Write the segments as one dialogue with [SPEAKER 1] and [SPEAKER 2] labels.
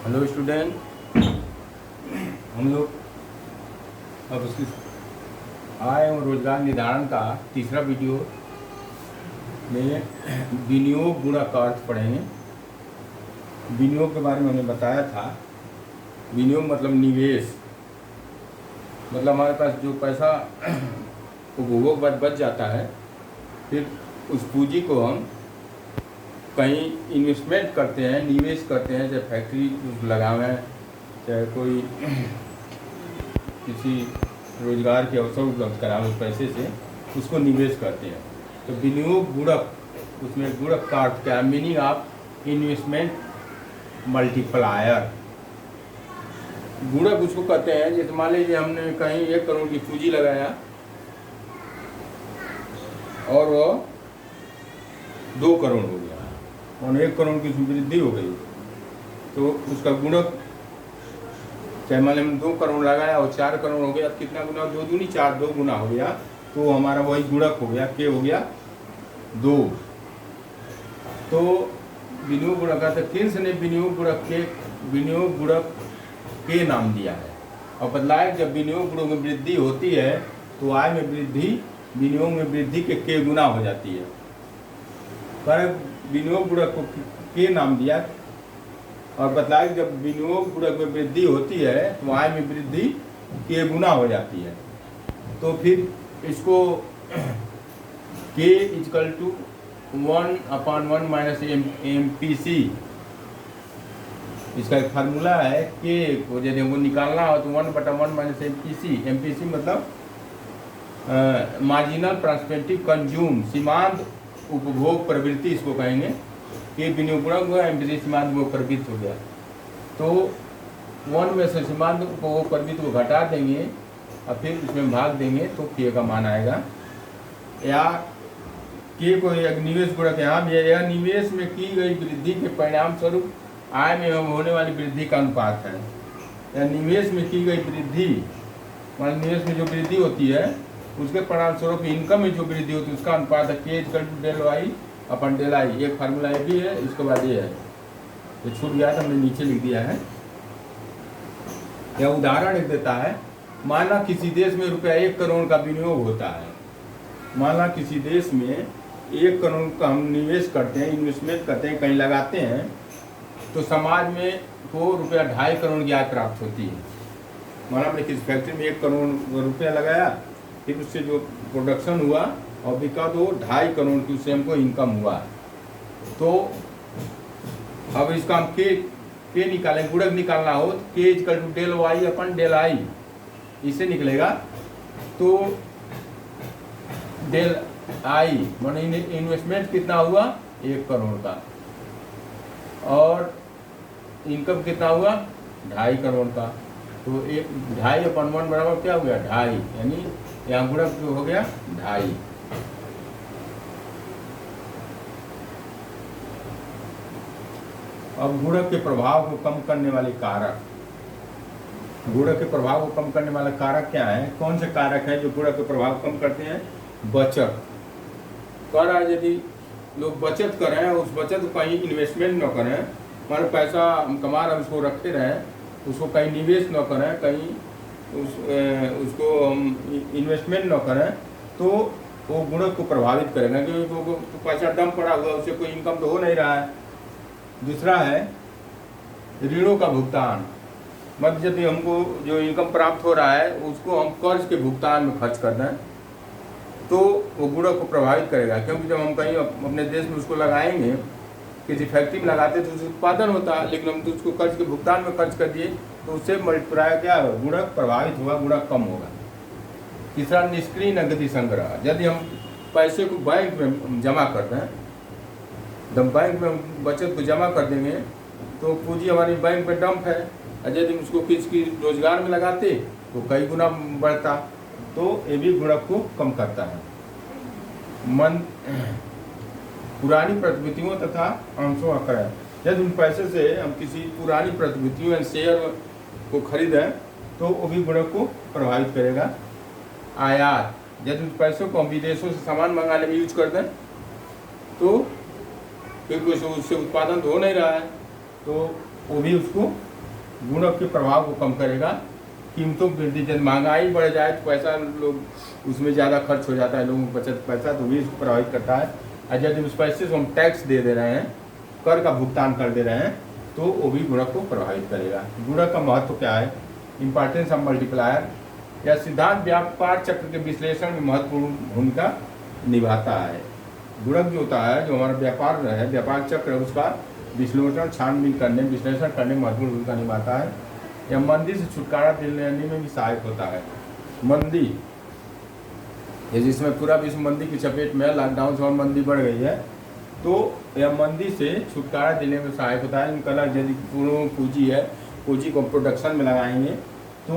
[SPEAKER 1] Hello student, हम लोग अब उसकी आय और रोजगार निर्धारण का तीसरा वीडियो में विनियोग गुणा का अर्थ पढ़ेंगे। विनियोग के बारे में हमने बताया था। विनियोग मतलब निवेश, मतलब हमारे पास जो पैसा उपभोग बाद बच जाता है, फिर उस पूंजी को हम कहीं इन्वेस्टमेंट करते हैं, निवेश करते हैं, चाहे फैक्ट्री लगावें, चाहे कोई किसी रोजगार के अवसर उपलब्ध करावें, उस पैसे से उसको निवेश करते हैं। तो विनियोग गुणक, उसमें गुणक का अर्थ क्या है? Meaning of investment multiplier. गुणक उसको कहते हैं, जैसे मान लीजिए हमने कहीं 1 करोड़ की पूंजी लगाया और वो 2 करोड़ हो गया और 1 करोड़ की वृद्धि हो गई, तो उसका गुणक, चाहे मान लीजिए 2 करोड़ लगाया और 4 करोड़ हो गया, कितना गुना? 2 दूनी 4, 2 गुना हो गया, तो हमारा वही गुणक हो गया, के हो गया 2। तो विनियोग गुणक का किन्स ने विनियोग गुणक के नाम दिया है। और बदलाव, जब विनियोग गुणक में वृद्धि होती है तो आय में वृद्धि, विनियोग में वृद्धि के गुना हो जाती है। पर विनियोग गुणक को के नाम दिया और बतलाया कि जब विनियोग गुणक में वृद्धि होती है तो आय में वृद्धि के गुना हो जाती है। तो फिर इसको के इक्वल टू 1/1 माइनस MPC, इसका एक फार्मूला है। के को यदि हमको निकालना हो तो 1/1 माइनस MPC। MPC मतलब मार्जिनल प्रॉस्पेक्टिव कंज्यूम, सीमांत उपभोग प्रवृत्ति, इसको कहेंगे। के विनियोग गुणक हुआ, MPC सीमांत उपभोग प्रवृत्ति हो गया। तो 1 में से सीमांत उपभोग प्रवृत्ति को घटा देंगे और फिर उसमें भाग देंगे तो के का मान आएगा। या के को एक निवेश गुणक यहाँ भी है। यह निवेश में की गई वृद्धि के परिणाम स्वरूप आय में होने वाली वृद्धि का अनुपात है। या निवेश में की गई वृद्धि, मान निवेश में जो वृद्धि होती है उसके परिणाम स्वरूप इनकम में जो वृद्धि होती है उसका अनुपात है के equal to del y upon del I. एक फार्मूला ये भी है, इसके बाद ये है, ये छूट गया था, हमने नीचे लिख दिया है। यह उदाहरण एक देता है। माना किसी देश में रुपया 1 करोड़ का विनियोग होता है। माना किसी देश में 1 करोड़ का हम निवेश करते हैं, इन्वेस्टमेंट करते हैं, कहीं लगाते हैं, तो समाज में को रुपया 2.5 करोड़ की आय प्राप्त होती है। माना हमने किसी फैक्ट्री में 1 करोड़ रुपया लगाया, फिर उससे जो प्रोडक्शन हुआ और बिका तो 2.5 करोड़ की, उससे हमको इनकम हुआ। तो अब इसका हम के निकालें, गुणक निकालना हो तो के equal to del y upon del I, इससे निकलेगा। तो डेल आई माने इन्वेस्टमेंट कितना हुआ? 1 करोड़ का, और इनकम कितना हुआ? 2.5 करोड़ का। तो 2.5/1 बराबर क्या हो गया? 2.5, यानी यहाँ गुणक जो हो गया 2.5। अब गुणक के प्रभाव को कम करने वाले कारक। गुणक के प्रभाव को कम करने वाले कारक क्या है? कौन से कारक है जो गुणक के प्रभाव कम करते हैं? बचत। कह रहा है यदि लोग बचत करें, उस बचत को कहीं इन्वेस्टमेंट न करें, हमारे पैसा हम कमा रहे हैं उसको रखे रहें, उसको कहीं निवेश न करें, कहीं उसको हम इन्वेस्टमेंट न करें, तो वो गुणक को प्रभावित करेगा, क्योंकि वो पैसा डम पड़ा हुआ, उससे कोई इनकम तो हो नहीं रहा है। दूसरा है ऋणों का भुगतान। मतलब यदि हमको जो इनकम प्राप्त हो रहा है उसको हम कर्ज के भुगतान में खर्च कर दें तो वो गुणक को प्रभावित करेगा। क्योंकि जब हम कहीं अपने देश में उसको लगाएंगे, किसी फैक्ट्री में लगाते तो उसका उत्पादन होता है, लेकिन हम तो उसको कर्ज के भुगतान में खर्च कर दिए तो उससे मल्टीप्लाई क्या है? गुणक प्रभावित होगा, गुणक कम होगा। तीसरा निष्क्रिय नकदी संग्रह। यदि हम पैसे को बैंक में जमा कर दें, जब बैंक में बचत को जमा कर देंगे तो पूंजी हमारी बैंक में डंप है, और यदि उसको किसी रोजगार में लगाते तो कई गुना बढ़ता। तो ये भी गुणक को कम करता है। पुरानी प्रतिभूतियों तथा अंशों का क्रय। यदि उन पैसे से हम किसी पुरानी प्रतिभूतियों या शेयर को खरीदें तो वो भी गुणक को प्रभावित करेगा। आयात। यदि उन पैसों को हम विदेशों से सामान मंगाने में यूज कर दें तो क्योंकि उससे उत्पादन तो हो नहीं रहा है, तो वो भी उसको गुणक के प्रभाव को कम करेगा। कीमतों की वृद्धि, जब महंगाई बढ़ जाए तो पैसा लोग उसमें ज़्यादा खर्च हो जाता है, लोगों को बचत पैसा तो भी इसको प्रभावित करता है। और यदि उस पैसे से हम टैक्स दे दे रहे हैं, कर का भुगतान कर दे रहे हैं, तो वो भी गुणक को प्रभावित करेगा। गुणक का महत्व क्या है? Importance of multiplier. यह सिद्धांत व्यापार चक्र के विश्लेषण में महत्वपूर्ण भूमिका निभाता है। गुणक जो होता है, जो हमारा व्यापार है, व्यापार चक्र है, उसका विश्लेषण छानबीन करने, विश्लेषण करने में महत्वपूर्ण भूमिका निभाता है। यह मंदी से छुटकारा दिलाने में भी सहायक होता है। मंदी, ये जिसमें पूरा विश्व मंदी की चपेट में, लॉकडाउन से और मंदी बढ़ गई है, तो यह मंदी से छुटकारा दिलाने में सहायक होता है। इनका यदि पूर्ण पूंजी है, पूंजी को प्रोडक्शन में लगाएंगे तो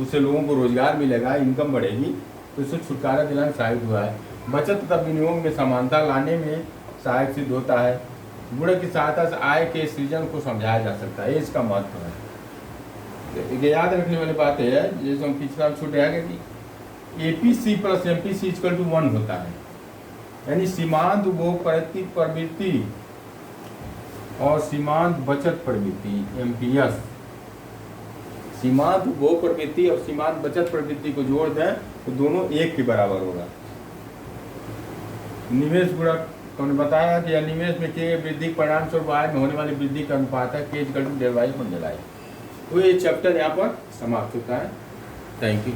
[SPEAKER 1] उससे लोगों को रोजगार मिलेगा, इनकम बढ़ेगी, तो इससे छुटकारा दिलाने में सहायक हुआ है। बचत तथा विनियोग में समानता लाने में सहायक सिद्ध होता है। गुणक की सहायता से आय के सृजन को समझाया जा सकता है, इसका महत्व है। ये याद रखने वाली बात है, जैसे हम पिछला छूट रहा है कि APC plus MPC equal to 1 होता है, यानी सीमांत उपभोग प्रवृत्ति और सीमांत बचत प्रवृत्ति, एमपीएस। सीमांत उपभोग प्रवृत्ति और सीमांत बचत प्रवृत्ति को जोड़ दें तो दोनों एक के बराबर होगा। निवेश गुणक हमने बताया कि यह निवेश में किए गए वृद्धि परिणाम स्वरूप आय में होने वाली वृद्धि का अनुपात है, K = Del Y/Del I। तो ये चैप्टर यहाँ पर समाप्त होता है। Thank you.